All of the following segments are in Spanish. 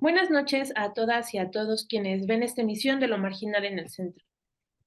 Buenas noches a todas y a todos quienes ven esta emisión de Lo Marginal en el Centro.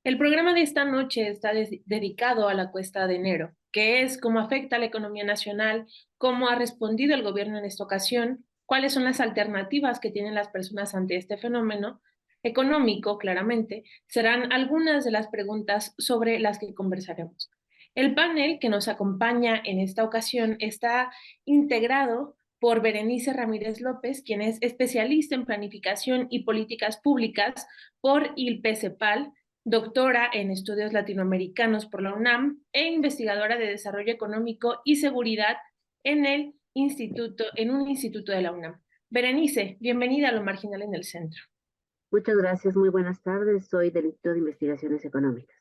El programa de esta noche está dedicado a la cuesta de enero, que es cómo afecta a la economía nacional, cómo ha respondido el gobierno en esta ocasión, cuáles son las alternativas que tienen las personas ante este fenómeno económico, claramente, serán algunas de las preguntas sobre las que conversaremos. El panel que nos acompaña en esta ocasión está integrado por Berenice Ramírez López, quien es especialista en planificación y políticas públicas por ILPE-CEPAL, doctora en estudios latinoamericanos por la UNAM e investigadora de desarrollo económico y seguridad en un instituto de la UNAM. Berenice, bienvenida a Lo Marginal en el Centro. Muchas gracias, muy buenas tardes. Soy del Instituto de Investigaciones Económicas.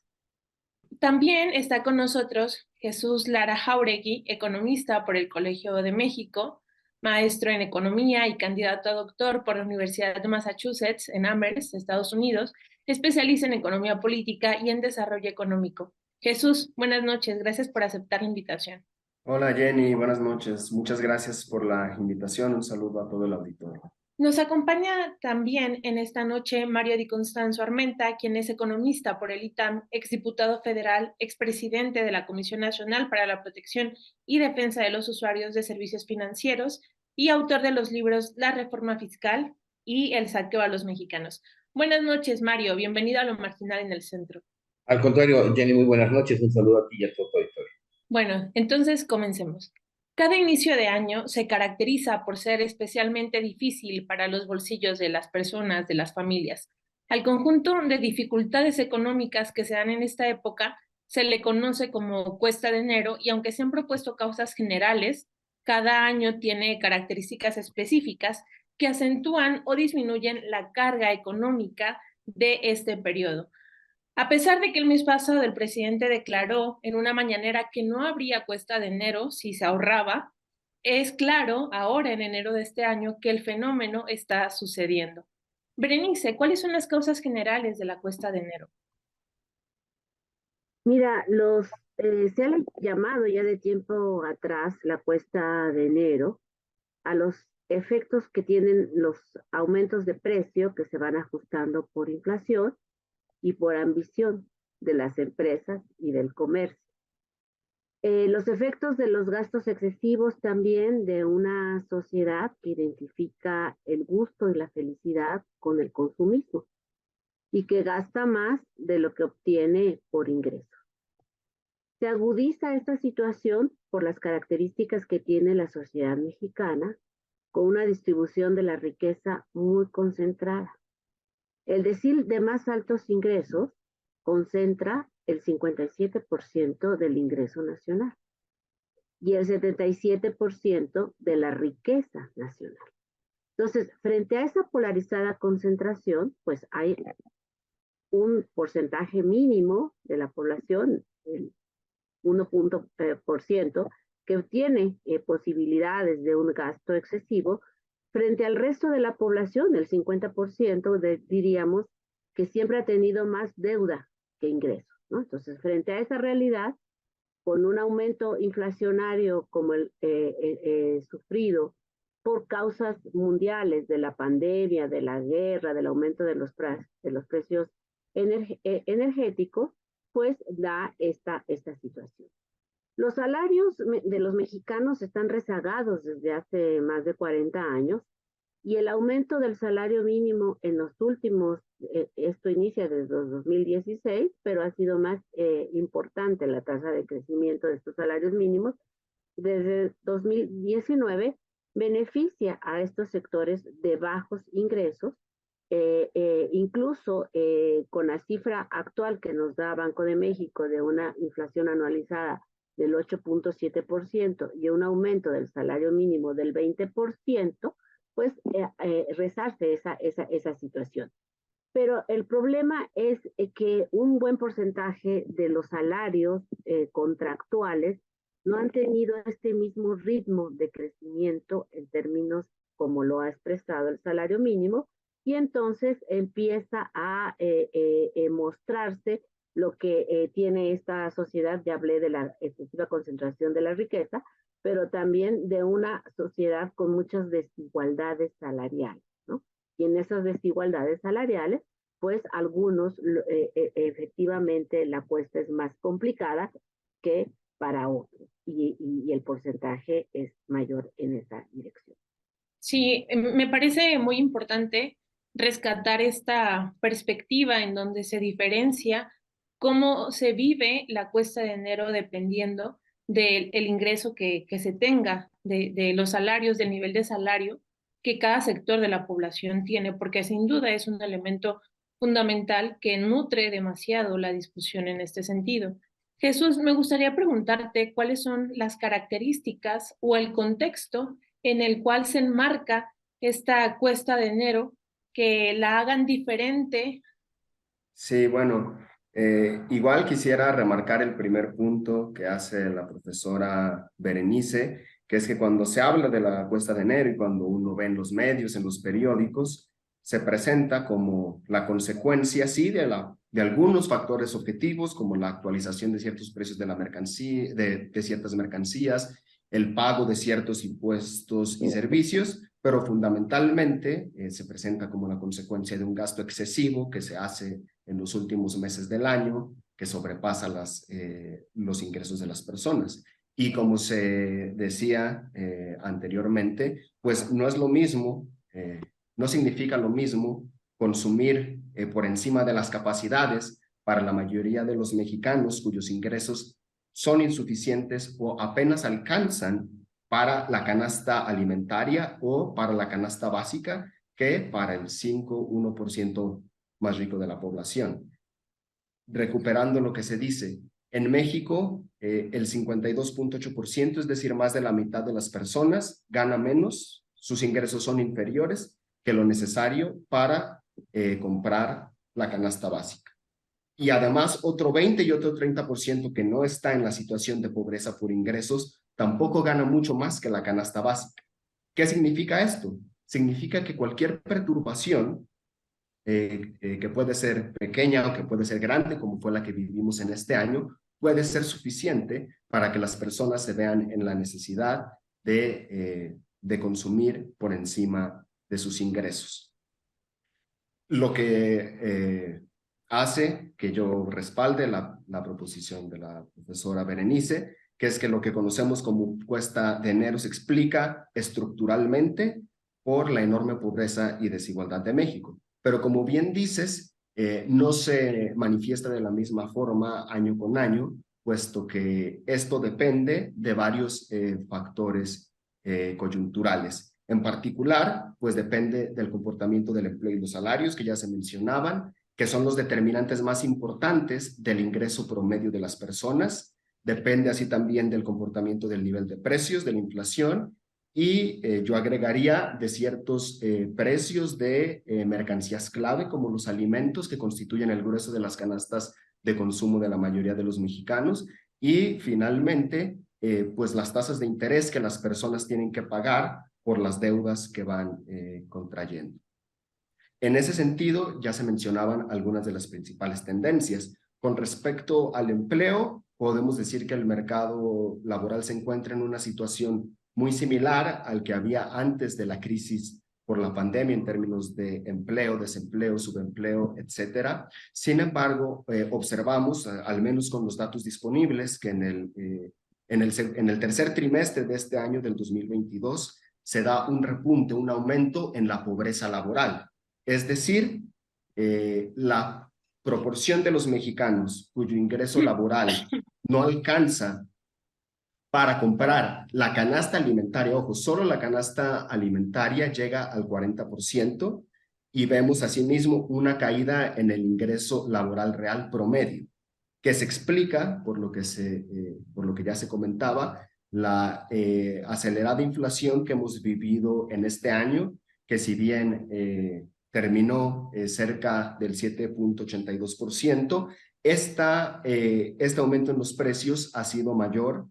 También está con nosotros Jesús Lara Jáuregui, economista por el Colegio de México, maestro en economía y candidato a doctor por la Universidad de Massachusetts en Amherst, Estados Unidos, especialista en economía política y en desarrollo económico. Jesús, buenas noches, gracias por aceptar la invitación. Hola Jenny, buenas noches. Muchas gracias por la invitación. Un saludo a todo el auditorio. Nos acompaña también en esta noche Mario Di Constanzo Armenta, quien es economista por el ITAM, exdiputado federal, expresidente de la Comisión Nacional para la Protección y Defensa de los Usuarios de Servicios Financieros y autor de los libros La Reforma Fiscal y El Saqueo a los Mexicanos. Buenas noches, Mario. Bienvenido a Lo Marginal en el Centro. Al contrario, Jenny, muy buenas noches. Un saludo a ti y a todo tu auditorio. Bueno, entonces comencemos. Cada inicio de año se caracteriza por ser especialmente difícil para los bolsillos de las personas, de las familias. Al conjunto de dificultades económicas que se dan en esta época se le conoce como cuesta de enero y aunque se han propuesto causas generales, cada año tiene características específicas que acentúan o disminuyen la carga económica de este periodo. A pesar de que el mes pasado el presidente declaró en una mañanera que no habría cuesta de enero si se ahorraba, es claro ahora en enero de este año que el fenómeno está sucediendo. Berenice, ¿cuáles son las causas generales de la cuesta de enero? Mira, se ha llamado ya de tiempo atrás la cuesta de enero a los efectos que tienen los aumentos de precio que se van ajustando por inflación y por ambición de las empresas y del comercio. Los efectos de los gastos excesivos también de una sociedad que identifica el gusto y la felicidad con el consumismo y que gasta más de lo que obtiene por ingreso. Se agudiza esta situación por las características que tiene la sociedad mexicana, con una distribución de la riqueza muy concentrada. El decil de más altos ingresos concentra el 57% del ingreso nacional y el 77% de la riqueza nacional. Entonces, frente a esa polarizada concentración, pues hay un porcentaje mínimo de la población, el 1%, que tiene posibilidades de un gasto excesivo, frente al resto de la población, el 50%, diríamos que siempre ha tenido más deuda que ingresos, ¿no? Entonces, frente a esa realidad, con un aumento inflacionario como el sufrido por causas mundiales de la pandemia, de la guerra, del aumento de los precios energéticos, pues da esta situación. Los salarios de los mexicanos están rezagados desde hace más de 40 años y el aumento del salario mínimo en los últimos, esto inicia desde 2016, pero ha sido más importante la tasa de crecimiento de estos salarios mínimos. Desde 2019 beneficia a estos sectores de bajos ingresos, incluso con la cifra actual que nos da Banco de México de una inflación anualizada del 8.7% y un aumento del salario mínimo del 20%, pues rezarse esa situación. Pero el problema es que un buen porcentaje de los salarios contractuales no han tenido este mismo ritmo de crecimiento en términos como lo ha expresado el salario mínimo, y entonces empieza a mostrarse lo que tiene esta sociedad. Ya hablé de la excesiva concentración de la riqueza, pero también de una sociedad con muchas desigualdades salariales, ¿no? Y en esas desigualdades salariales, pues algunos efectivamente la apuesta es más complicada que para otros, y el porcentaje es mayor en esa dirección. Sí, me parece muy importante rescatar esta perspectiva en donde se diferencia cómo se vive la cuesta de enero dependiendo del ingreso que se tenga, de los salarios, del nivel de salario que cada sector de la población tiene, porque sin duda es un elemento fundamental que nutre demasiado la discusión en este sentido. Jesús, me gustaría preguntarte cuáles son las características o el contexto en el cual se enmarca esta cuesta de enero que la hagan diferente. Sí, bueno, igual quisiera remarcar el primer punto que hace la profesora Berenice, que es que cuando se habla de la cuesta de enero y cuando uno ve en los medios, en los periódicos, se presenta como la consecuencia, sí, de algunos factores objetivos, como la actualización de ciertos precios de la mercancía, de ciertas mercancías, el pago de ciertos impuestos y servicios, pero fundamentalmente se presenta como la consecuencia de un gasto excesivo que se hace en los últimos meses del año, que sobrepasa los ingresos de las personas. Y como se decía anteriormente, pues no es lo mismo, no significa lo mismo consumir por encima de las capacidades para la mayoría de los mexicanos cuyos ingresos son insuficientes o apenas alcanzan para la canasta alimentaria o para la canasta básica, que para el 1% más rico de la población. Recuperando lo que se dice, en México el 52.8%, es decir, más de la mitad de las personas gana menos, sus ingresos son inferiores que lo necesario para comprar la canasta básica. Y además otro 20 y otro 30% que no está en la situación de pobreza por ingresos tampoco gana mucho más que la canasta básica. ¿Qué significa esto? Significa que cualquier perturbación, que puede ser pequeña o que puede ser grande, como fue la que vivimos en este año, puede ser suficiente para que las personas se vean en la necesidad de consumir por encima de sus ingresos. Lo que hace que yo respalde la proposición de la profesora Berenice, que es que lo que conocemos como cuesta de enero se explica estructuralmente por la enorme pobreza y desigualdad de México. Pero como bien dices, no se manifiesta de la misma forma año con año, puesto que esto depende de varios factores coyunturales. En particular, pues depende del comportamiento del empleo y los salarios que ya se mencionaban, que son los determinantes más importantes del ingreso promedio de las personas. Depende así también del comportamiento del nivel de precios, de la inflación, y yo agregaría de ciertos precios de mercancías clave, como los alimentos, que constituyen el grueso de las canastas de consumo de la mayoría de los mexicanos, y finalmente, pues las tasas de interés que las personas tienen que pagar por las deudas que van contrayendo. En ese sentido, ya se mencionaban algunas de las principales tendencias. Con respecto al empleo, podemos decir que el mercado laboral se encuentra en una situación muy similar al que había antes de la crisis por la pandemia en términos de empleo, desempleo, subempleo, etcétera. Sin embargo, observamos, al menos con los datos disponibles, que en el tercer trimestre de este año del 2022 se da un repunte, un aumento en la pobreza laboral. Es decir, la proporción de los mexicanos cuyo ingreso laboral no alcanza para comprar la canasta alimentaria, ojo, solo la canasta alimentaria llega al 40%, y vemos asimismo una caída en el ingreso laboral real promedio, que se explica por lo que ya se comentaba, la acelerada inflación que hemos vivido en este año, que si bien terminó cerca del 7.82%, este aumento en los precios ha sido mayor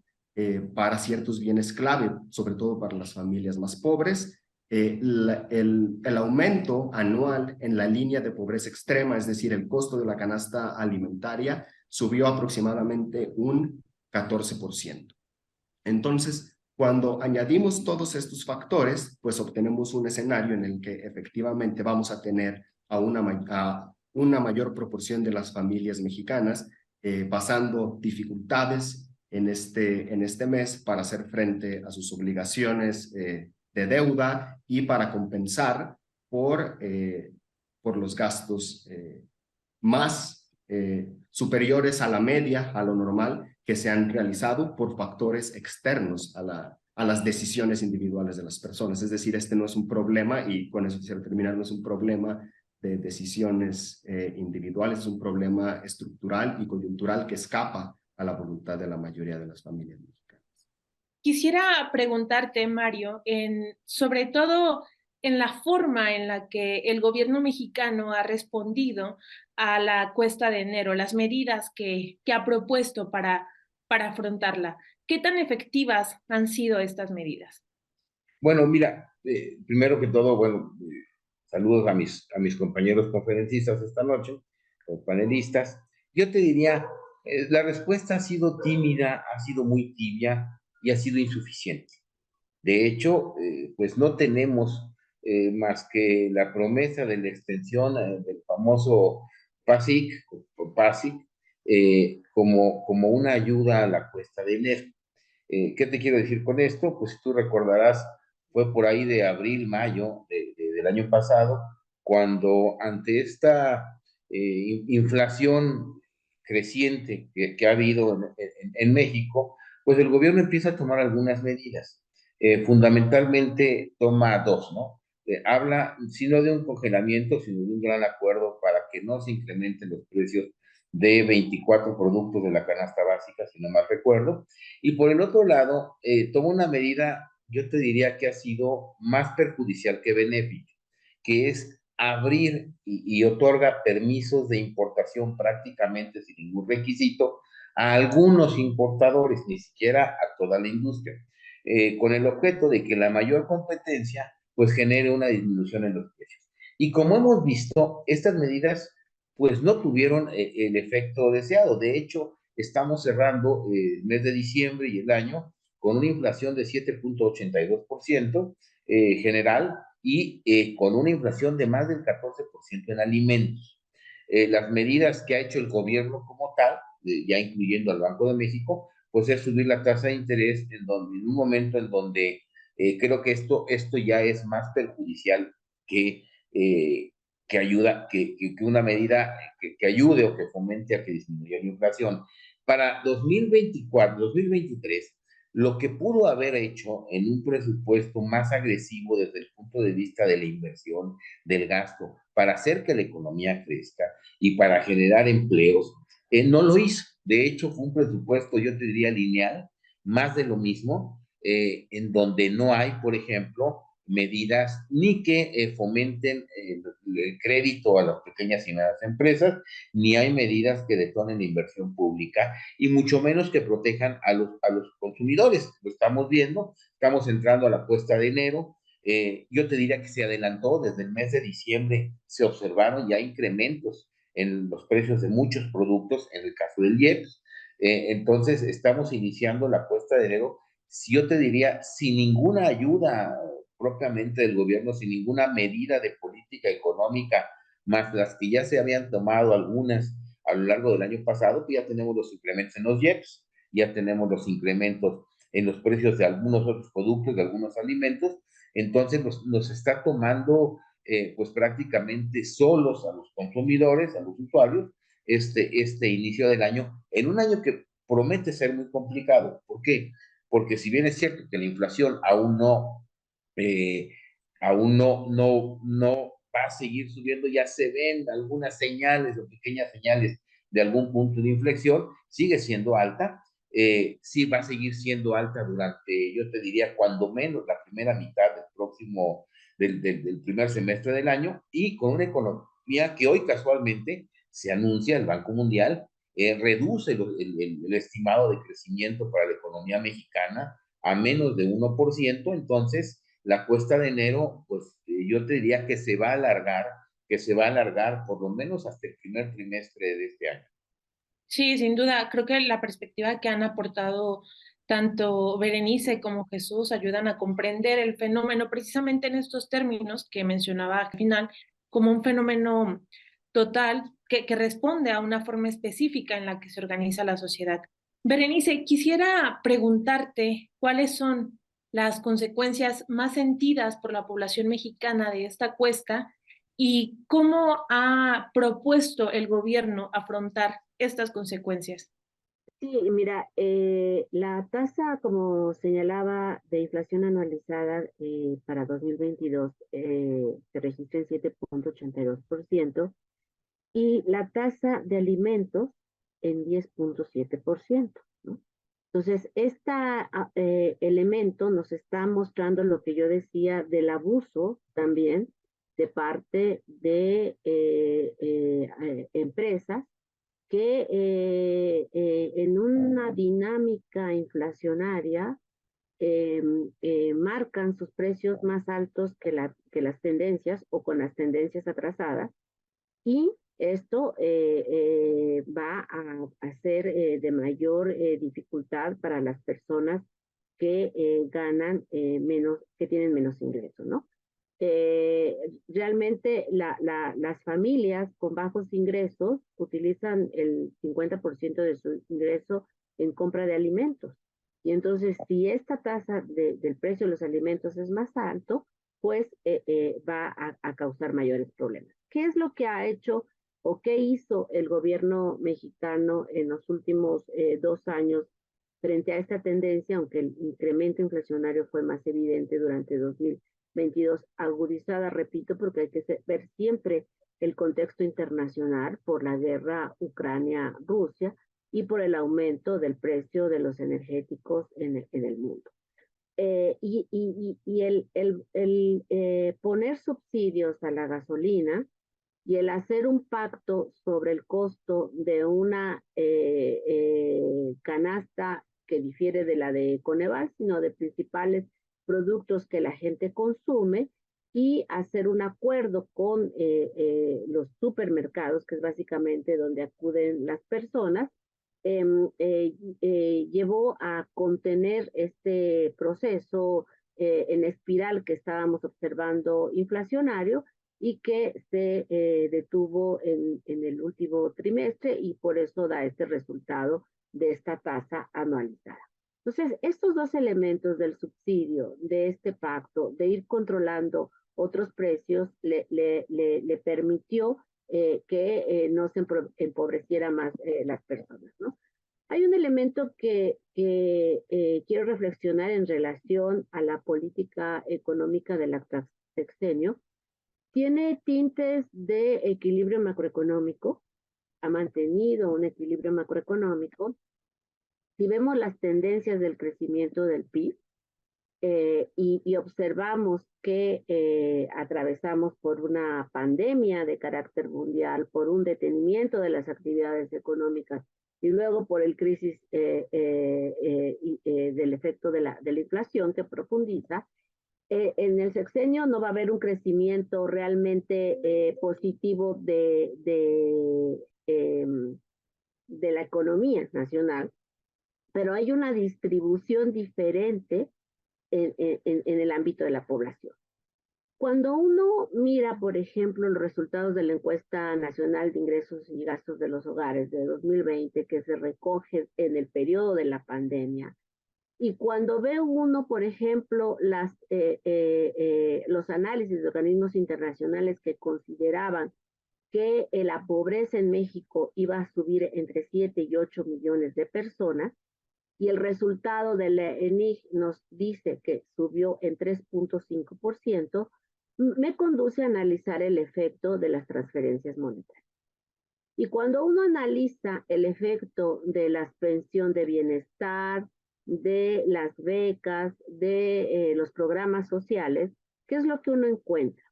para ciertos bienes clave, sobre todo para las familias más pobres. El aumento anual en la línea de pobreza extrema, es decir, el costo de la canasta alimentaria, subió aproximadamente un 14%. Entonces, cuando añadimos todos estos factores, pues obtenemos un escenario en el que efectivamente vamos a tener a una mayor proporción de las familias mexicanas pasando dificultades en este mes para hacer frente a sus obligaciones de deuda y para compensar por los gastos más superiores a la media, a lo normal, que se han realizado por factores externos a las decisiones individuales de las personas. Es decir, este no es un problema, y con eso quisiera terminar, no es un problema de decisiones individuales, es un problema estructural y coyuntural que escapa a la voluntad de la mayoría de las familias mexicanas. Quisiera preguntarte, Mario, sobre todo en la forma en la que el gobierno mexicano ha respondido a la cuesta de enero, las medidas que ha propuesto para afrontarla. ¿Qué tan efectivas han sido estas medidas? Bueno, mira, primero que todo, bueno, saludos a mis compañeros conferencistas esta noche, los panelistas. Yo te diría, la respuesta ha sido tímida, ha sido muy tibia y ha sido insuficiente. De hecho, pues no tenemos más que la promesa de la extensión del famoso PASIC, PASIC como una ayuda a la cuesta de enero. ¿Qué te quiero decir con esto? Pues si tú recordarás, fue por ahí de abril, mayo del año pasado, cuando ante esta inflación creciente que ha habido en México, pues el gobierno empieza a tomar algunas medidas. Fundamentalmente toma dos, ¿no? Habla, si no de un congelamiento, sino de un gran acuerdo para que no se incrementen los precios de 24 productos de la canasta básica, si no mal recuerdo. Y por el otro lado, toma una medida, yo te diría que ha sido más perjudicial que benéfica, que es abrir y otorga permisos de importación prácticamente sin ningún requisito a algunos importadores, ni siquiera a toda la industria, con el objeto de que la mayor competencia pues genere una disminución en los precios. Y como hemos visto, estas medidas pues no tuvieron el efecto deseado. De hecho, estamos cerrando el mes de diciembre y el año con una inflación de 7.82% general y con una inflación de más del 14% en alimentos. Las medidas que ha hecho el gobierno como tal, ya incluyendo al Banco de México, pues es subir la tasa de interés en un momento en donde creo que esto ya es más perjudicial que, eh, que ayuda, que una medida que ayude o que fomente a que disminuya la inflación. Para 2024, 2023, lo que pudo haber hecho en un presupuesto más agresivo desde el punto de vista de la inversión, del gasto, para hacer que la economía crezca y para generar empleos, no lo hizo. De hecho, fue un presupuesto, yo te diría, lineal, más de lo mismo, en donde no hay, por ejemplo, medidas ni que fomenten el crédito a las pequeñas y medianas empresas, ni hay medidas que detonen la inversión pública, y mucho menos que protejan a los consumidores. Lo estamos viendo, estamos entrando a la cuesta de enero. Yo te diría que se adelantó desde el mes de diciembre, se observaron ya incrementos en los precios de muchos productos, en el caso del IEPS. Entonces, estamos iniciando la cuesta de enero, si yo te diría, sin ninguna ayuda propiamente del gobierno, sin ninguna medida de política económica, más las que ya se habían tomado algunas a lo largo del año pasado, pues ya tenemos los incrementos en los IEPS, ya tenemos los incrementos en los precios de algunos otros productos, de algunos alimentos. Entonces nos está tomando pues prácticamente solos a los consumidores, a los usuarios, este inicio del año, en un año que promete ser muy complicado. ¿Por qué? Porque si bien es cierto que la inflación eh, aún no va a seguir subiendo, ya se ven algunas señales o pequeñas señales de algún punto de inflexión, sigue siendo alta, sí va a seguir siendo alta durante, yo te diría, cuando menos la primera mitad del primer semestre del año, y con una economía que hoy casualmente se anuncia, el Banco Mundial reduce el estimado de crecimiento para la economía mexicana a menos de 1%. Entonces la cuesta de enero, pues yo te diría que se va a alargar por lo menos hasta el primer trimestre de este año. Sí, sin duda, creo que la perspectiva que han aportado tanto Berenice como Jesús ayudan a comprender el fenómeno precisamente en estos términos que mencionaba al final, como un fenómeno total que responde a una forma específica en la que se organiza la sociedad. Berenice, quisiera preguntarte cuáles son las consecuencias más sentidas por la población mexicana de esta cuesta y cómo ha propuesto el gobierno afrontar estas consecuencias. Sí, mira, la tasa, como señalaba, de inflación anualizada para 2022 se registra en 7,82% y la tasa de alimentos en 10,7%, ¿no? Entonces, este elemento nos está mostrando lo que yo decía del abuso también de parte de empresas que en una dinámica inflacionaria marcan sus precios más altos que las tendencias o con las tendencias atrasadas, y esto va a ser de mayor dificultad para las personas que ganan menos, que tienen menos ingresos, ¿no? Realmente las familias con bajos ingresos utilizan el 50% de su ingreso en compra de alimentos. Y entonces, si esta tasa del precio de los alimentos es más alto, pues va a causar mayores problemas. ¿Qué es lo que ha hecho o qué hizo el gobierno mexicano en los últimos 2 años frente a esta tendencia, aunque el incremento inflacionario fue más evidente durante 2022, agudizada, repito, porque hay que ver siempre el contexto internacional por la guerra Ucrania-Rusia y por el aumento del precio de los energéticos en el mundo? Y el poner subsidios a la gasolina y el hacer un pacto sobre el costo de una canasta que difiere de la de Coneval, sino de principales productos que la gente consume, y hacer un acuerdo con los supermercados, que es básicamente donde acuden las personas, llevó a contener este proceso en espiral que estábamos observando inflacionario, y que se detuvo en el último trimestre, y por eso da este resultado de esta tasa anualizada. Entonces, estos dos elementos del subsidio, de este pacto, de ir controlando otros precios, le permitió que no se empobreciera más las personas, ¿no? Hay un elemento que quiero reflexionar en relación a la política económica del actual sexenio. Tiene tintes de equilibrio macroeconómico, ha mantenido un equilibrio macroeconómico. Si vemos las tendencias del crecimiento del PIB y observamos que atravesamos por una pandemia de carácter mundial, por un detenimiento de las actividades económicas y luego por el crisis del efecto de la inflación que profundiza, en el sexenio no va a haber un crecimiento realmente positivo de la economía nacional, pero hay una distribución diferente en el ámbito de la población. Cuando uno mira, por ejemplo, los resultados de la encuesta nacional de ingresos y gastos de los hogares de 2020, que se recoge en el periodo de la pandemia, y cuando ve uno, por ejemplo, los análisis de organismos internacionales que consideraban que la pobreza en México iba a subir entre 7 y 8 millones de personas, y el resultado de la ENIG nos dice que subió en 3,5%, me conduce a analizar el efecto de las transferencias monetarias. Y cuando uno analiza el efecto de la pensión de bienestar, de las becas, de los programas sociales, ¿qué es lo que uno encuentra?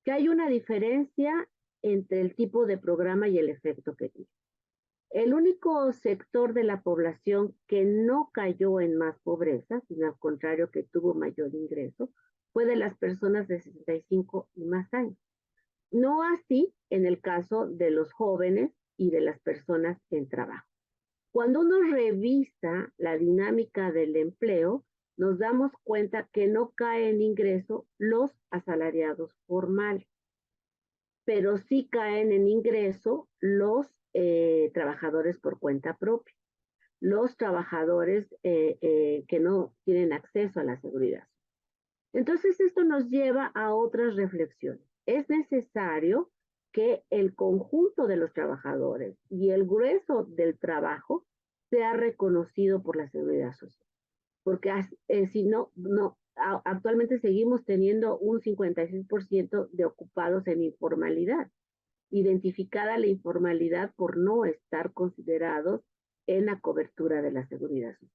Que hay una diferencia entre el tipo de programa y el efecto que tiene. El único sector de la población que no cayó en más pobreza, sino al contrario que tuvo mayor ingreso, fue de las personas de 65 y más años. No así en el caso de los jóvenes y de las personas en trabajo. Cuando uno revisa la dinámica del empleo, nos damos cuenta que no cae en ingreso los asalariados formales, pero sí caen en ingreso los trabajadores por cuenta propia, los trabajadores que no tienen acceso a la seguridad. Entonces, esto nos lleva a otras reflexiones. Es necesario que el conjunto de los trabajadores y el grueso del trabajo sea reconocido por la seguridad social. Porque si no, actualmente seguimos teniendo un 56% de ocupados en informalidad, identificada la informalidad por no estar considerados en la cobertura de la seguridad social.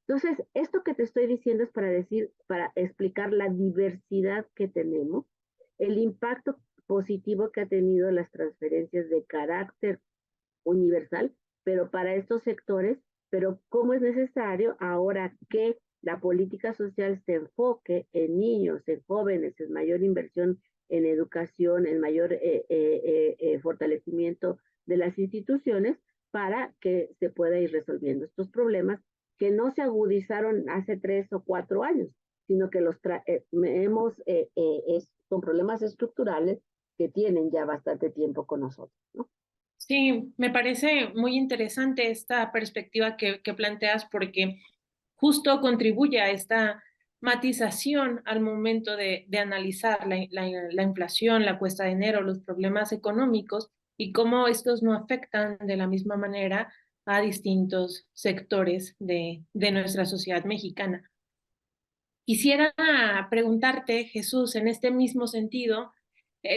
Entonces, esto que te estoy diciendo es para explicar la diversidad que tenemos, el impacto positivo que ha tenido las transferencias de carácter universal, pero para estos sectores, pero cómo es necesario ahora que la política social se enfoque en niños, en jóvenes, en mayor inversión en educación, en mayor fortalecimiento de las instituciones para que se pueda ir resolviendo estos problemas que no se agudizaron hace 3 o 4 años, sino que son problemas estructurales que tienen ya bastante tiempo con nosotros, ¿no? Sí, me parece muy interesante esta perspectiva que planteas porque justo contribuye a esta matización al momento de analizar la inflación, la cuesta de enero, los problemas económicos y cómo estos no afectan de la misma manera a distintos sectores de nuestra sociedad mexicana. Quisiera preguntarte, Jesús, en este mismo sentido,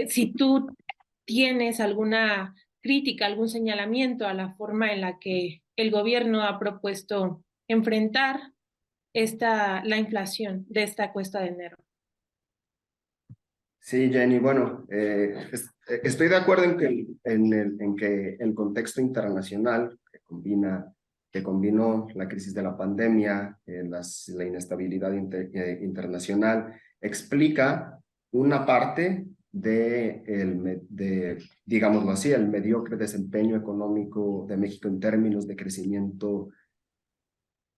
si tú tienes alguna crítica, algún señalamiento a la forma en la que el gobierno ha propuesto enfrentar la inflación de esta cuesta de enero. Sí, Jenny, bueno, estoy de acuerdo en que el contexto internacional que combinó la crisis de la pandemia, la inestabilidad internacional, explica una parte digámoslo así, el mediocre desempeño económico de México en términos de crecimiento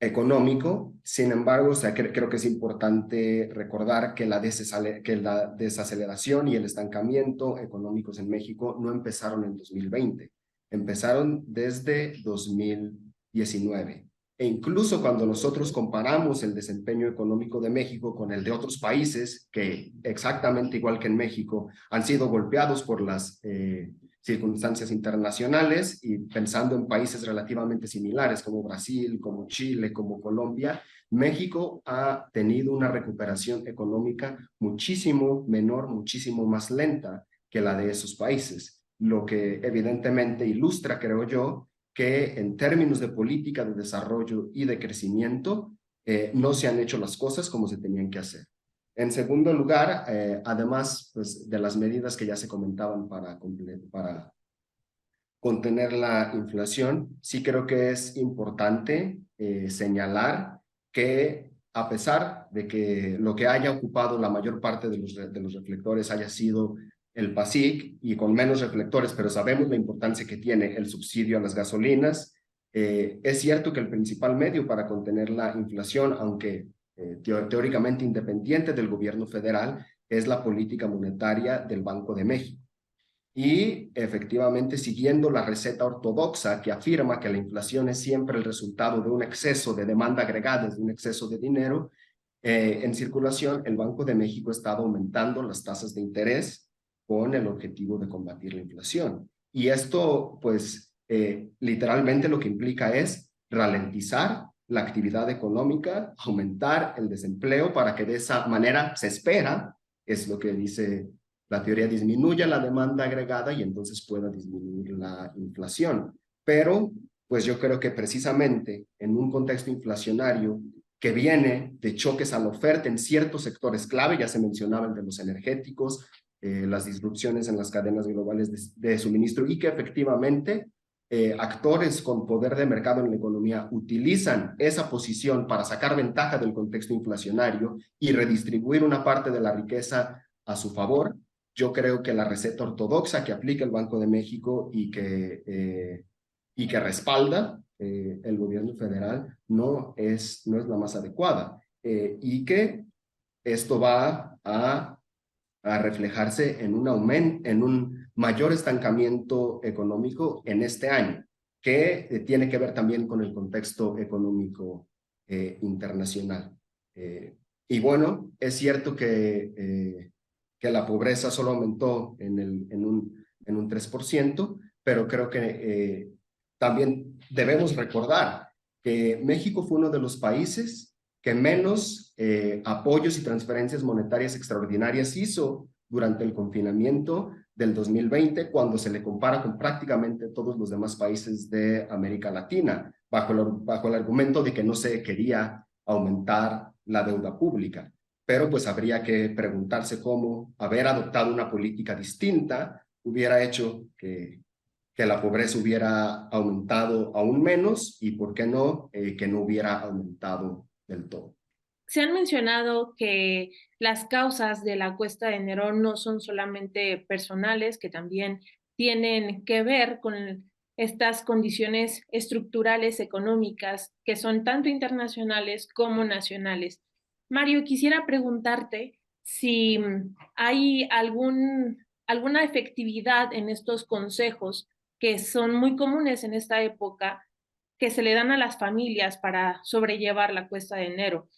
económico. Sin embargo, o sea, creo que es importante recordar que la desaceleración y el estancamiento económicos en México no empezaron en 2020, empezaron desde 2019. E incluso cuando nosotros comparamos el desempeño económico de México con el de otros países que exactamente igual que en México han sido golpeados por las circunstancias internacionales y pensando en países relativamente similares como Brasil, como Chile, como Colombia, México ha tenido una recuperación económica muchísimo menor, muchísimo más lenta que la de esos países, lo que evidentemente ilustra, creo yo, que en términos de política de desarrollo y de crecimiento no se han hecho las cosas como se tenían que hacer. En segundo lugar, además pues, de las medidas que ya se comentaban para contener la inflación, sí creo que es importante señalar que a pesar de que lo que haya ocupado la mayor parte de los reflectores haya sido el PASIC y con menos reflectores, pero sabemos la importancia que tiene el subsidio a las gasolinas, es cierto que el principal medio para contener la inflación, aunque teóricamente independiente del gobierno federal, es la política monetaria del Banco de México. Y efectivamente, siguiendo la receta ortodoxa que afirma que la inflación es siempre el resultado de un exceso de demanda agregada, de un exceso de dinero en circulación, el Banco de México ha estado aumentando las tasas de interés con el objetivo de combatir la inflación. Y esto, pues, literalmente lo que implica es ralentizar la actividad económica, aumentar el desempleo para que de esa manera se espera, es lo que dice la teoría, disminuya la demanda agregada y entonces pueda disminuir la inflación. Pero, pues yo creo que precisamente en un contexto inflacionario que viene de choques a la oferta en ciertos sectores clave, ya se mencionaba el de los energéticos, las disrupciones en las cadenas globales de suministro, y que efectivamente actores con poder de mercado en la economía utilizan esa posición para sacar ventaja del contexto inflacionario y redistribuir una parte de la riqueza a su favor. Yo creo que la receta ortodoxa que aplica el Banco de México y que respalda el gobierno federal no es la más adecuada, y que esto va a reflejarse en un aumento, en un mayor estancamiento económico en este año, que tiene que ver también con el contexto económico internacional. Y bueno, es cierto que la pobreza solo aumentó en un 3%, pero creo que también debemos recordar que México fue uno de los países que menos apoyos y transferencias monetarias extraordinarias hizo durante el confinamiento del 2020, cuando se le compara con prácticamente todos los demás países de América Latina, bajo el argumento de que no se quería aumentar la deuda pública. Pero pues habría que preguntarse cómo haber adoptado una política distinta hubiera hecho que la pobreza hubiera aumentado aún menos, y por qué no, que no hubiera aumentado del todo. Se han mencionado que las causas de la cuesta de enero no son solamente personales, que también tienen que ver con estas condiciones estructurales económicas que son tanto internacionales como nacionales. Mario, quisiera preguntarte si hay alguna efectividad en estos consejos que son muy comunes en esta época, que se le dan a las familias para sobrellevar la cuesta de enero.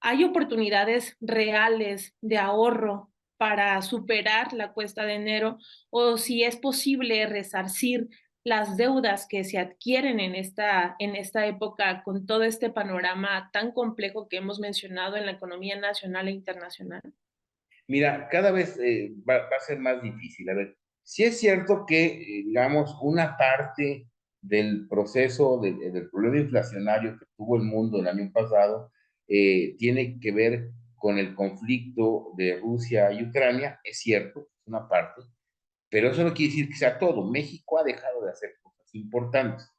¿Hay oportunidades reales de ahorro para superar la cuesta de enero, o si es posible resarcir las deudas que se adquieren en esta época con todo este panorama tan complejo que hemos mencionado en la economía nacional e internacional? Mira, cada vez va a ser más difícil. A ver, sí es cierto que, digamos, una parte del proceso del problema inflacionario que tuvo el mundo el año pasado tiene que ver con el conflicto de Rusia y Ucrania, es cierto, es una parte, pero eso no quiere decir que sea todo. México ha dejado de hacer cosas importantes.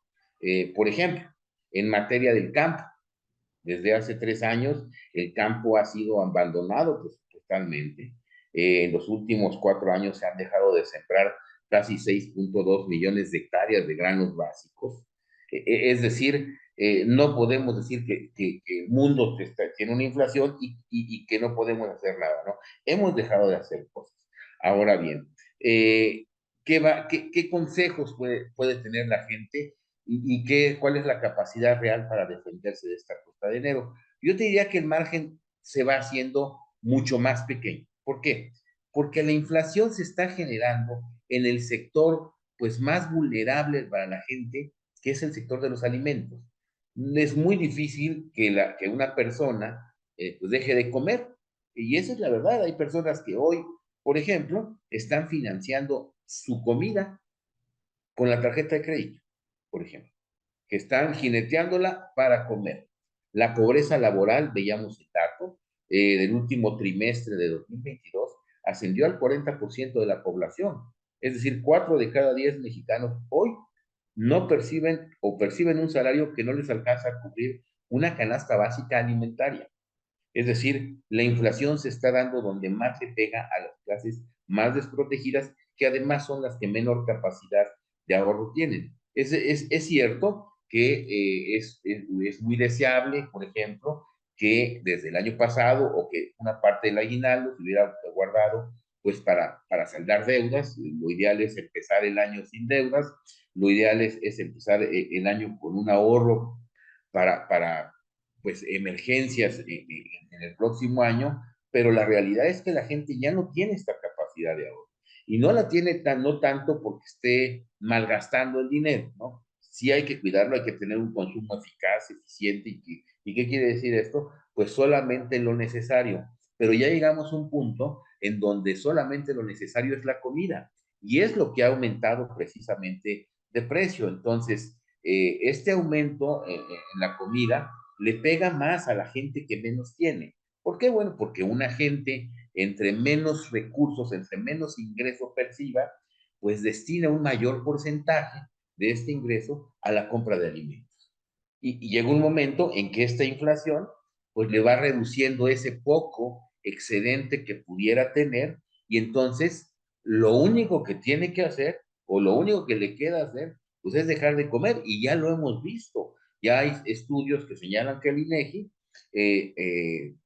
Por ejemplo, en materia del campo, desde hace 3 años, el campo ha sido abandonado pues, totalmente. En los últimos 4 años se han dejado de sembrar casi 6.2 millones de hectáreas de granos básicos. Es decir, no podemos decir que el mundo tiene una inflación y que no podemos hacer nada, ¿no? Hemos dejado de hacer cosas. Ahora bien, ¿qué consejos puede tener la gente cuál es la capacidad real para defenderse de esta cuesta de enero? Yo te diría que el margen se va haciendo mucho más pequeño. ¿Por qué? Porque la inflación se está generando en el sector pues más vulnerable para la gente, que es el sector de los alimentos. Es muy difícil que una persona pues deje de comer. Y esa es la verdad. Hay personas que hoy, por ejemplo, están financiando su comida con la tarjeta de crédito, por ejemplo, que están jineteándola para comer. La pobreza laboral, veíamos el dato, del último trimestre de 2022, ascendió al 40% de la población. Es decir, 4 de cada 10 mexicanos hoy no perciben o perciben un salario que no les alcanza a cubrir una canasta básica alimentaria. Es decir, la inflación se está dando donde más se pega a las clases más desprotegidas, que además son las que menor capacidad de ahorro tienen. Es cierto que es muy deseable, por ejemplo, que desde el año pasado o que una parte del aguinaldo se hubiera guardado pues para saldar deudas. Lo ideal es empezar el año sin deudas, lo ideal es empezar el año con un ahorro para pues emergencias en el próximo año, pero la realidad es que la gente ya no tiene esta capacidad de ahorro. Y no la tiene no tanto porque esté malgastando el dinero, ¿no? Sí hay que cuidarlo, hay que tener un consumo eficaz, eficiente. ¿Y qué quiere decir esto? Pues solamente lo necesario. Pero ya llegamos a un punto en donde solamente lo necesario es la comida. Y es lo que ha aumentado precisamente de precio. Entonces, este aumento en la comida le pega más a la gente que menos tiene. ¿Por qué? Bueno, porque una gente entre menos recursos, entre menos ingreso perciba, pues destina un mayor porcentaje de este ingreso a la compra de alimentos. Y llega un momento en que esta inflación pues le va reduciendo ese poco excedente que pudiera tener, y entonces lo único que tiene que hacer o lo único que le queda hacer pues es dejar de comer, y ya lo hemos visto. Ya hay estudios que señalan que el INEGI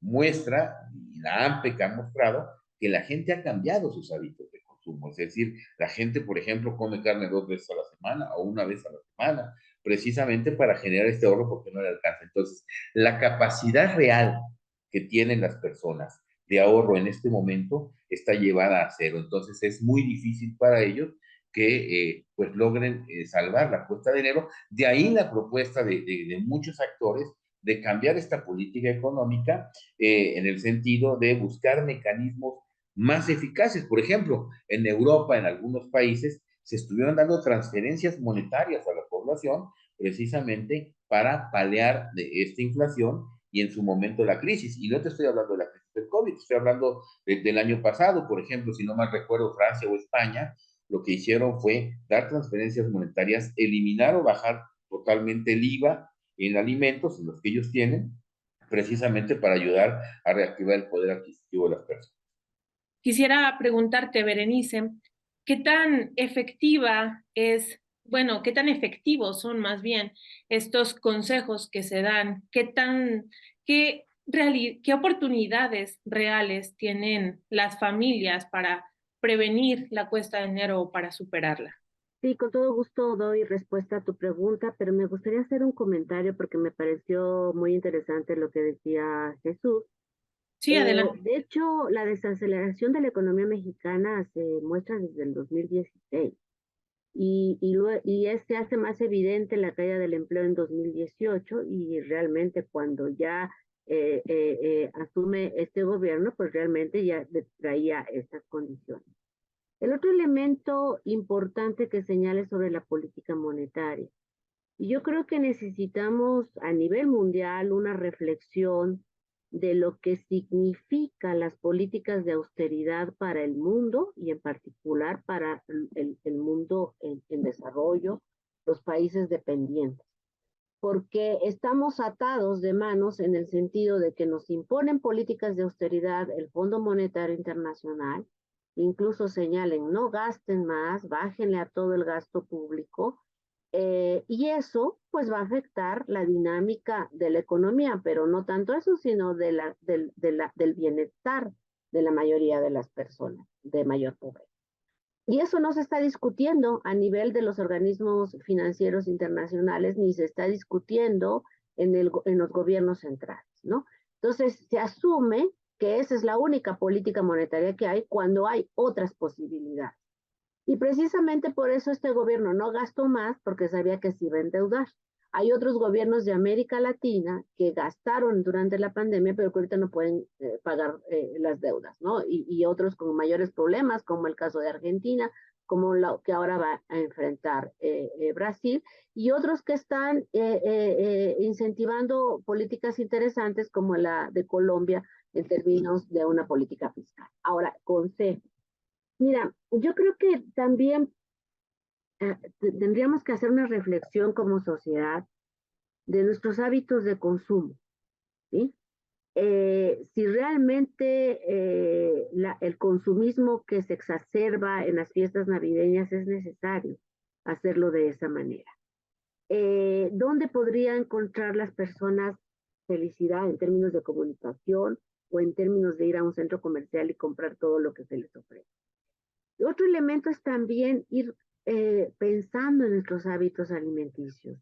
muestra, y la AMPEC ha mostrado, que la gente ha cambiado sus hábitos de consumo. Es decir, la gente, por ejemplo, come carne 2 veces a la semana o 1 vez a la semana, precisamente para generar este ahorro porque no le alcanza. Entonces, la capacidad real que tienen las personas de ahorro en este momento está llevada a cero. Entonces, es muy difícil para ellos que pues logren salvar la cuesta de enero. De ahí la propuesta de muchos actores de cambiar esta política económica en el sentido de buscar mecanismos más eficaces. Por ejemplo, en Europa, en algunos países, se estuvieron dando transferencias monetarias a la población precisamente para paliar de esta inflación y en su momento la crisis. Y no te estoy hablando de la crisis del COVID, estoy hablando del año pasado, por ejemplo, si no mal recuerdo, Francia o España, lo que hicieron fue dar transferencias monetarias, eliminar o bajar totalmente el IVA en alimentos, en los que ellos tienen, precisamente para ayudar a reactivar el poder adquisitivo de las personas. Quisiera preguntarte, Berenice, ¿qué tan efectiva es, bueno, qué tan efectivos son más bien estos consejos que se dan? ¿Qué oportunidades reales tienen las familias para prevenir la cuesta de enero o para superarla? Sí, con todo gusto doy respuesta a tu pregunta, pero me gustaría hacer un comentario porque me pareció muy interesante lo que decía Jesús. Sí, adelante. De hecho, la desaceleración de la economía mexicana se muestra desde el 2016 y se hace más evidente la caída del empleo en 2018 y realmente cuando ya asume este gobierno, pues realmente ya traía estas condiciones. El otro elemento importante que señale sobre la política monetaria. Y yo creo que necesitamos a nivel mundial una reflexión de lo que significa las políticas de austeridad para el mundo y en particular para el mundo en desarrollo, los países dependientes. Porque estamos atados de manos en el sentido de que nos imponen políticas de austeridad el Fondo Monetario Internacional, incluso señalen no gasten más, bájenle a todo el gasto público, y eso pues va a afectar la dinámica de la economía, pero no tanto eso, sino del bienestar de la mayoría de las personas, de mayor pobreza. Y eso no se está discutiendo a nivel de los organismos financieros internacionales, ni se está discutiendo en los gobiernos centrales, ¿no? Entonces, se asume que esa es la única política monetaria que hay cuando hay otras posibilidades. Y precisamente por eso este gobierno no gastó más, porque sabía que se iba a endeudar. Hay otros gobiernos de América Latina que gastaron durante la pandemia, pero que ahorita no pueden pagar las deudas, ¿no? Y otros con mayores problemas, como el caso de Argentina, como lo que ahora va a enfrentar Brasil, y otros que están incentivando políticas interesantes como la de Colombia en términos de una política fiscal. Ahora, consejo. Mira, yo creo que también tendríamos que hacer una reflexión como sociedad de nuestros hábitos de consumo, ¿sí? Si realmente el consumismo que se exacerba en las fiestas navideñas es necesario hacerlo de esa manera. ¿Dónde podrían encontrar las personas felicidad en términos de comunicación o en términos de ir a un centro comercial y comprar todo lo que se les ofrece? Otro elemento es también ir pensando en nuestros hábitos alimenticios.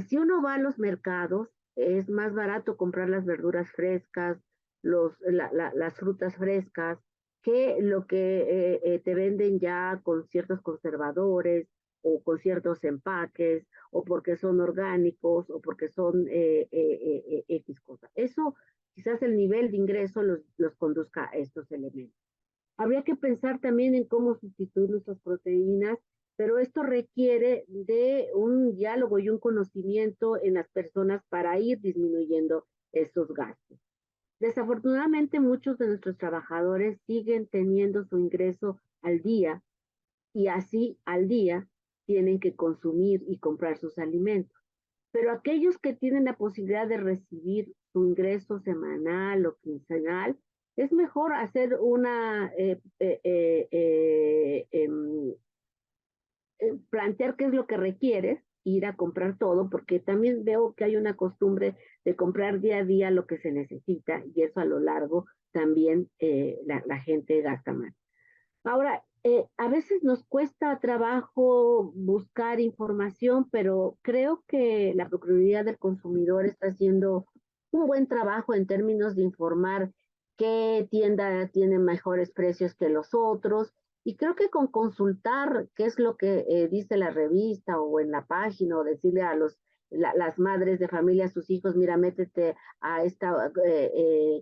Si uno va a los mercados, es más barato comprar las verduras frescas, las frutas frescas, que lo que te venden ya con ciertos conservadores o con ciertos empaques, o porque son orgánicos, o porque son X cosas. Eso quizás el nivel de ingreso los conduzca a estos elementos. Habría que pensar también en cómo sustituir nuestras proteínas pero esto requiere de un diálogo y un conocimiento en las personas para ir disminuyendo estos gastos. Desafortunadamente, muchos de nuestros trabajadores siguen teniendo su ingreso al día y así al día tienen que consumir y comprar sus alimentos. Pero aquellos que tienen la posibilidad de recibir su ingreso semanal o quincenal, es mejor hacer una, plantear qué es lo que requieres, ir a comprar todo, porque también veo que hay una costumbre de comprar día a día lo que se necesita y eso a lo largo también la gente gasta más. Ahora, a veces nos cuesta trabajo buscar información, pero creo que la Procuraduría del Consumidor está haciendo un buen trabajo en términos de informar qué tienda tiene mejores precios que los otros. Y creo que con consultar qué es lo que dice la revista o en la página o decirle a las madres de familia a sus hijos, mira, métete a esta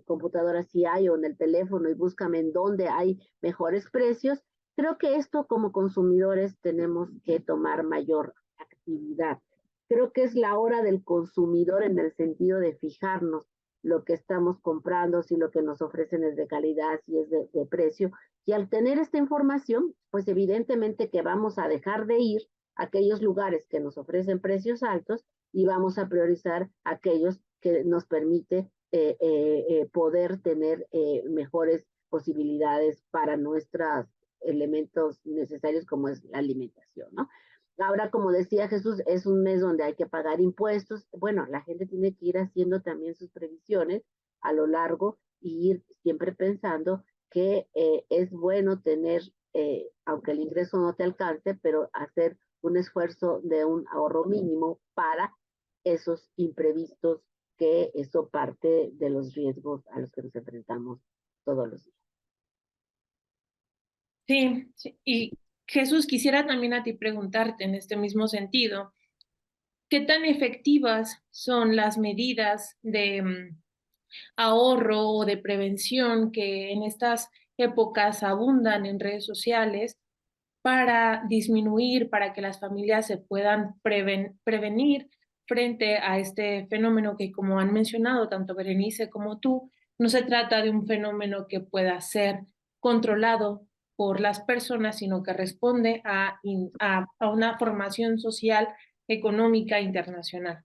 computadora si hay o en el teléfono y búscame en dónde hay mejores precios. Creo que esto como consumidores tenemos que tomar mayor actividad. Creo que es la hora del consumidor en el sentido de fijarnos lo que estamos comprando, si lo que nos ofrecen es de calidad, si es de precio. Y al tener esta información, pues evidentemente que vamos a dejar de ir a aquellos lugares que nos ofrecen precios altos y vamos a priorizar aquellos que nos permite poder tener mejores posibilidades para nuestros elementos necesarios como es la alimentación, ¿no? Ahora, como decía Jesús, es un mes donde hay que pagar impuestos. Bueno, la gente tiene que ir haciendo también sus previsiones a lo largo y ir siempre pensando que es bueno tener, aunque el ingreso no te alcance, pero hacer un esfuerzo de un ahorro mínimo para esos imprevistos, que eso parte de los riesgos a los que nos enfrentamos todos los días. Sí, sí. Y Jesús, quisiera también a ti preguntarte en este mismo sentido, ¿qué tan efectivas son las medidas de ahorro o de prevención que en estas épocas abundan en redes sociales para disminuir, para que las familias se puedan prevenir frente a este fenómeno que, como han mencionado tanto Berenice como tú, no se trata de un fenómeno que pueda ser controlado por las personas, sino que responde a una formación social, económica internacional?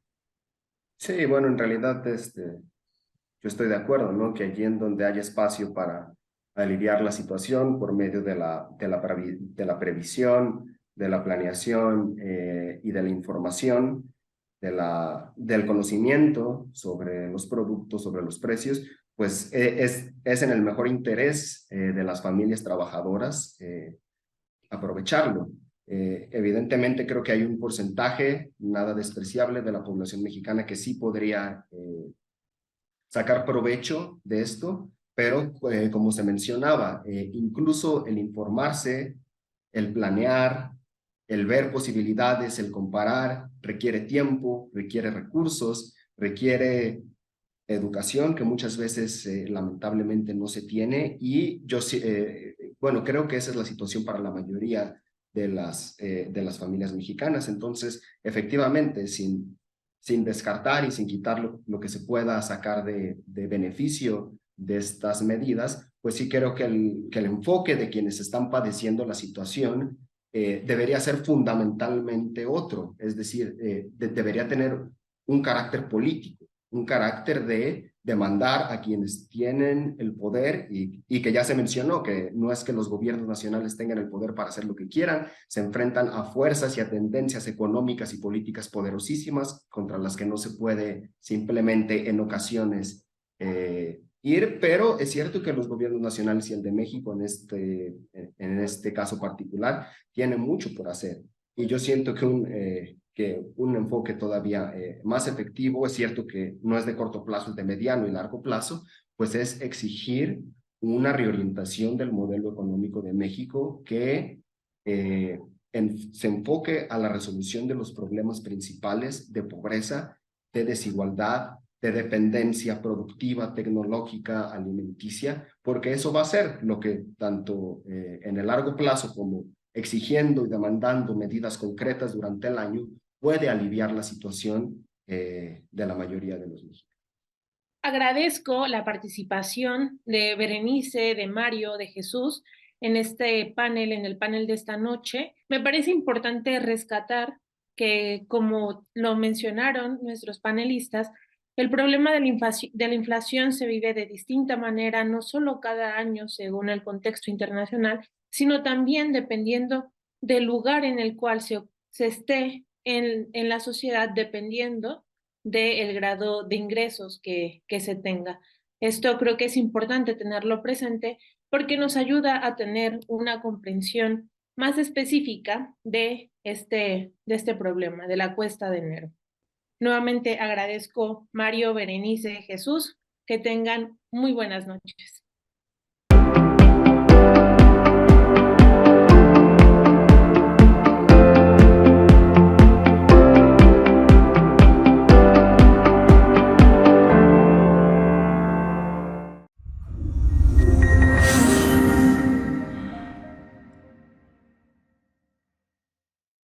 Sí, bueno, en realidad yo estoy de acuerdo, ¿no? Que allí en donde hay espacio para aliviar la situación por medio de la previsión, de la planeación y de la información, del conocimiento sobre los productos, sobre los precios, pues es en el mejor interés de las familias trabajadoras aprovecharlo. Evidentemente creo que hay un porcentaje nada despreciable de la población mexicana que sí podría sacar provecho de esto, pero como se mencionaba, incluso el informarse, el planear, el ver posibilidades, el comparar, requiere tiempo, requiere recursos, requiere educación que muchas veces lamentablemente no se tiene y yo bueno, creo que esa es la situación para la mayoría de las familias mexicanas. Entonces, efectivamente, sin descartar y sin quitar lo que se pueda sacar de beneficio de estas medidas, pues sí creo que el enfoque de quienes están padeciendo la situación debería ser fundamentalmente otro, es decir, debería tener un carácter político, un carácter de demandar a quienes tienen el poder y que ya se mencionó que no es que los gobiernos nacionales tengan el poder para hacer lo que quieran, se enfrentan a fuerzas y a tendencias económicas y políticas poderosísimas contra las que no se puede simplemente en ocasiones ir, pero es cierto que los gobiernos nacionales y el de México en este caso particular tiene mucho por hacer y yo siento que un enfoque todavía más efectivo, es cierto que no es de corto plazo, es de mediano y largo plazo, pues es exigir una reorientación del modelo económico de México que se enfoque a la resolución de los problemas principales de pobreza, de desigualdad, de dependencia productiva, tecnológica, alimenticia, porque eso va a ser lo que tanto en el largo plazo como exigiendo y demandando medidas concretas durante el año, puede aliviar la situación de la mayoría de los mexicanos. Agradezco la participación de Berenice, de Mario, de Jesús en este panel, en el panel de esta noche. Me parece importante rescatar que, como lo mencionaron nuestros panelistas, el problema de la inflación se vive de distinta manera, no solo cada año según el contexto internacional, sino también dependiendo del lugar en el cual se esté en la sociedad, dependiendo del grado de ingresos que se tenga. Esto creo que es importante tenerlo presente porque nos ayuda a tener una comprensión más específica de este problema, de la cuesta de enero. Nuevamente agradezco Mario, Berenice, Jesús, que tengan muy buenas noches.